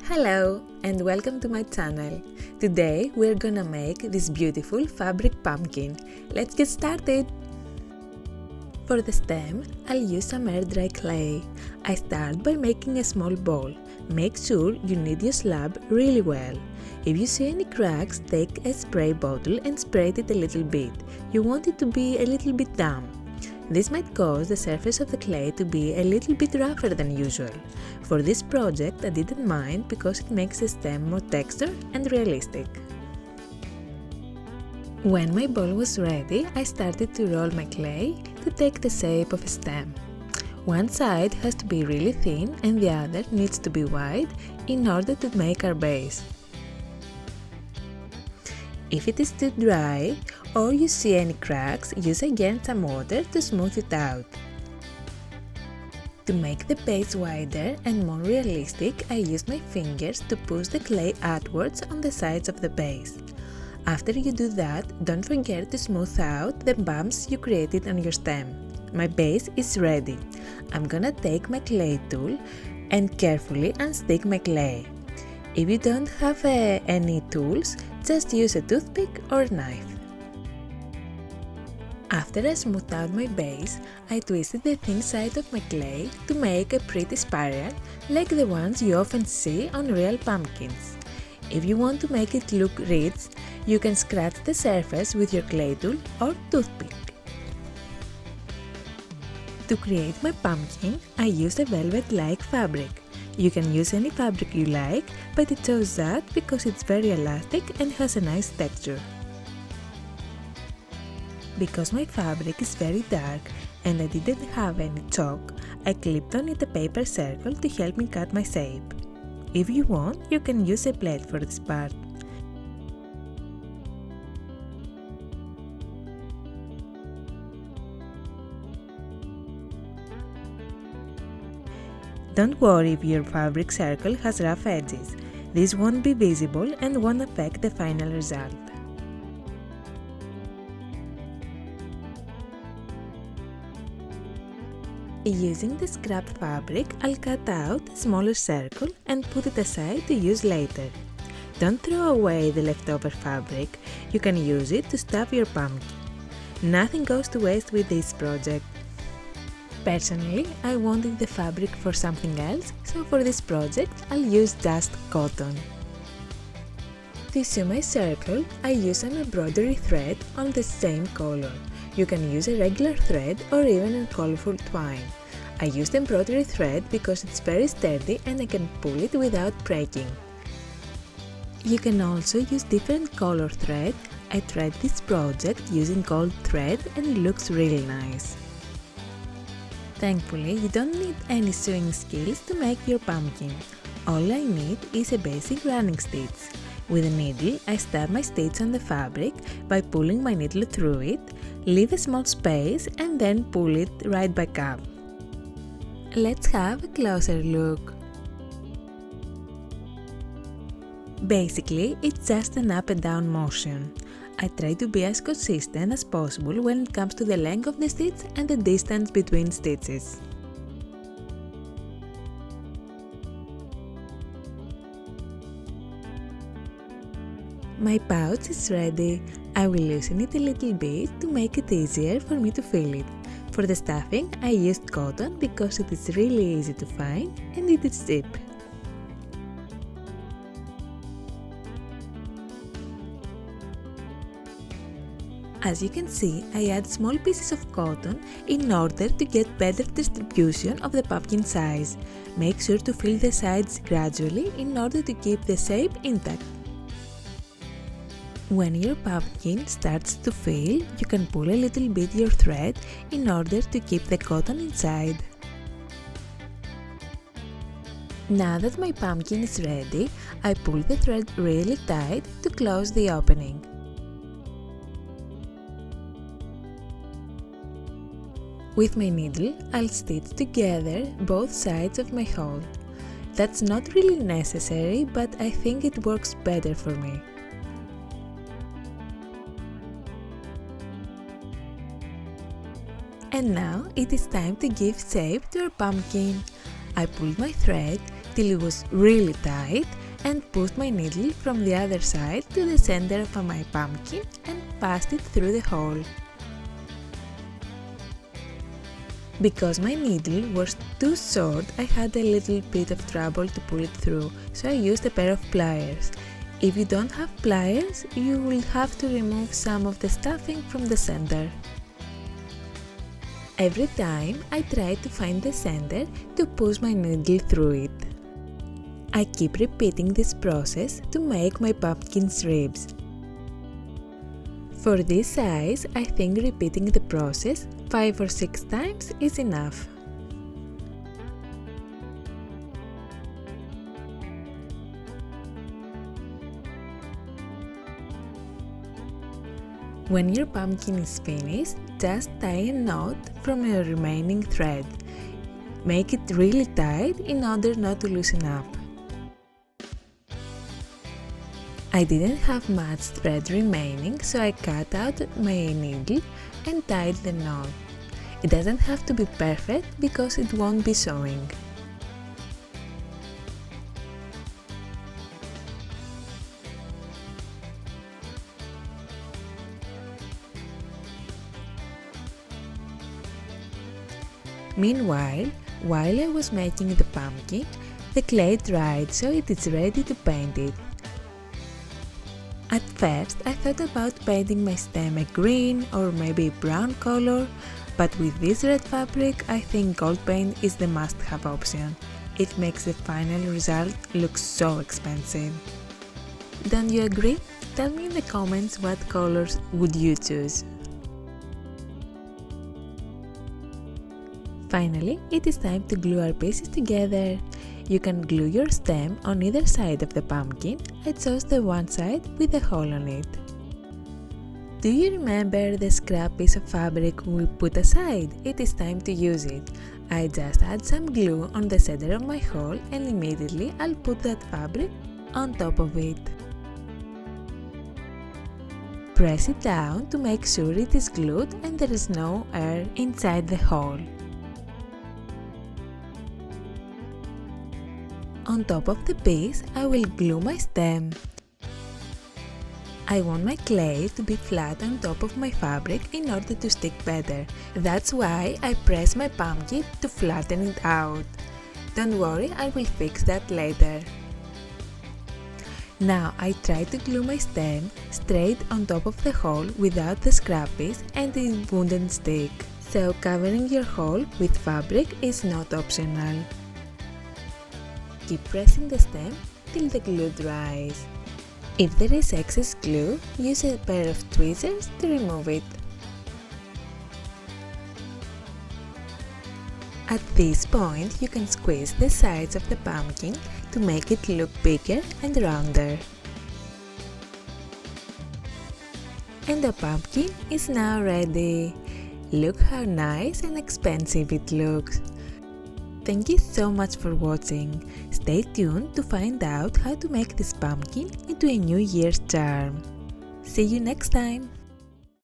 Hello and welcome to my channel. Today we're gonna make this beautiful fabric pumpkin. Let's get started! For the stem, I'll use some air dry clay. I start by making a small ball. Make sure you knead your slab really well. If you see any cracks, take a spray bottle and spray it a little bit. You want it to be a little bit damp. This might cause the surface of the clay to be a little bit rougher than usual. For this project I didn't mind because it makes the stem more textured and realistic. When my ball was ready, I started to roll my clay to take the shape of a stem. One side has to be really thin and the other needs to be wide in order to make our base. If it is too dry or you see any cracks, use again some water to smooth it out. To make the base wider and more realistic, I used my fingers to push the clay outwards on the sides of the base. After you do that, don't forget to smooth out the bumps you created on your stem. My base is ready. I'm gonna take my clay tool and carefully unstick my clay. If you don't have any tools, just use a toothpick or a knife. After I smoothed out my base, I twisted the thin side of my clay to make a pretty spiral like the ones you often see on real pumpkins. If you want to make it look rich, you can scratch the surface with your clay tool or toothpick. To create my pumpkin, I used a velvet-like fabric. You can use any fabric you like, but I chose that because it's very elastic and has a nice texture. Because my fabric is very dark and I didn't have any chalk, I clipped on it a paper circle to help me cut my shape. If you want, you can use a blade for this part. Don't worry if your fabric circle has rough edges. This won't be visible and won't affect the final result. Using the scrapped fabric, I'll cut out a smaller circle and put it aside to use later. Don't throw away the leftover fabric, you can use it to stuff your pumpkin. Nothing goes to waste with this project. Personally, I wanted the fabric for something else, so for this project I'll use just cotton. To sew my circle, I use an embroidery thread on the same color. You can use a regular thread or even a colorful twine. I used embroidery thread because it's very sturdy and I can pull it without breaking. You can also use different color thread. I tried this project using gold thread and it looks really nice. Thankfully, you don't need any sewing skills to make your pumpkin. All I need is a basic running stitch. With a needle, I stab my stitch on the fabric by pulling my needle through it, leave a small space and then pull it right back up. Let's have a closer look. Basically, it's just an up and down motion. I try to be as consistent as possible when it comes to the length of the stitch and the distance between stitches. My pouch is ready. I will loosen it a little bit to make it easier for me to fill it. For the stuffing, I used cotton because it is really easy to find and it is cheap. As you can see, I add small pieces of cotton in order to get better distribution of the pumpkin size. Make sure to fill the sides gradually in order to keep the shape intact. When your pumpkin starts to fill, you can pull a little bit your thread in order to keep the cotton inside. Now that my pumpkin is ready, I pull the thread really tight to close the opening. With my needle, I'll stitch together both sides of my hole. That's not really necessary, but I think it works better for me. And now it is time to give shape to our pumpkin. I pulled my thread till it was really tight and pushed my needle from the other side to the center of my pumpkin and passed it through the hole. Because my needle was too short, I had a little bit of trouble to pull it through, so I used a pair of pliers. If you don't have pliers, you will have to remove some of the stuffing from the center. Every time I try to find the center to push my needle through it. I keep repeating this process to make my pumpkin's ribs. For this size, I think repeating the process 5 or 6 times is enough. When your pumpkin is finished, just tie a knot from your remaining thread. Make it really tight in order not to loosen up. I didn't have much thread remaining, so I cut out my needle and tied the knot. It doesn't have to be perfect because it won't be showing. Meanwhile, while I was making the pumpkin, the clay dried so it is ready to paint it. At first, I thought about painting my stem a green or maybe a brown color, but with this red fabric, I think gold paint is the must-have option. It makes the final result look so expensive. Don't you agree? Tell me in the comments what colors would you choose. Finally, it is time to glue our pieces together. You can glue your stem on either side of the pumpkin. I chose the one side with a hole on it. Do you remember the scrap piece of fabric we put aside? It is time to use it. I just add some glue on the center of my hole and immediately I'll put that fabric on top of it. Press it down to make sure it is glued and there is no air inside the hole. On top of the piece, I will glue my stem. I want my clay to be flat on top of my fabric in order to stick better. That's why I press my pumpkin to flatten it out. Don't worry, I will fix that later. Now I try to glue my stem straight on top of the hole without the scrap piece and it wouldn't stick. So covering your hole with fabric is not optional. Keep pressing the stem till the glue dries. If there is excess glue, use a pair of tweezers to remove it. At this point, you can squeeze the sides of the pumpkin to make it look bigger and rounder. And the pumpkin is now ready. Look how nice and expensive it looks. Thank you so much for watching. Stay tuned to find out how to make this pumpkin into a New Year's charm. See you next time!